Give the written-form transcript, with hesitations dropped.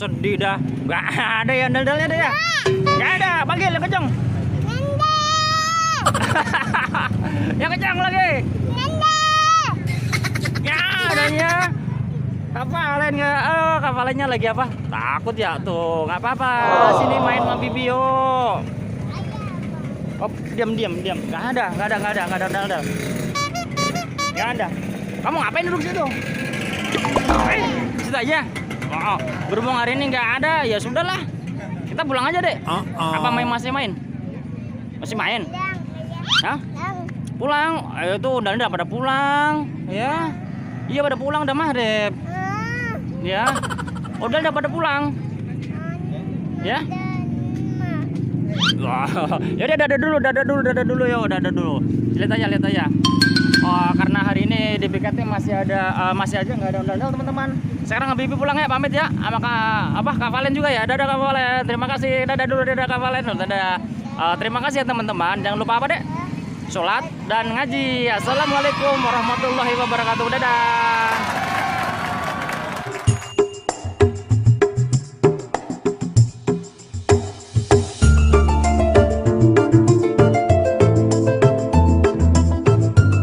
Sedih dah. Nggak ada ya ondel-ondelnya deh ya. Nggak ada. Panggil yang kenceng. Yang kenceng lagi. Ya adanya. Kavalen nggak? Oh, Kavalennya lagi apa? Takut ya tuh. Nggak apa-apa. Sini main sama Bibi yuk. Oh, diam. Nggak ada. Nggak ada. Kamu ngapain duduk situ? Situ aja. Oh, berhubung hari ini nggak ada, ya sudahlah. Kita pulang aja deh. Apa masih main? Masih main? Hah? Pulang? Ayo tuh, udah pada pulang, ya? Iya pada pulang, udah maghrib. Ya, udah pada pulang. Ya? Wah, ya udah dadah dulu ya, udah dulu. Lihat aja. Oh, karena hari ini di BKT masih aja nggak ada ondel-ondel teman-teman. Sekarang Bibi pulang ya, pamit ya. Sama Kavalen juga ya. Dadah Kavalen. Terima kasih. Dadah Kavalen. Dadah. Terima kasih ya teman-teman. Jangan lupa apa deh? Sholat dan ngaji. Assalamualaikum warahmatullahi wabarakatuh. Dadah.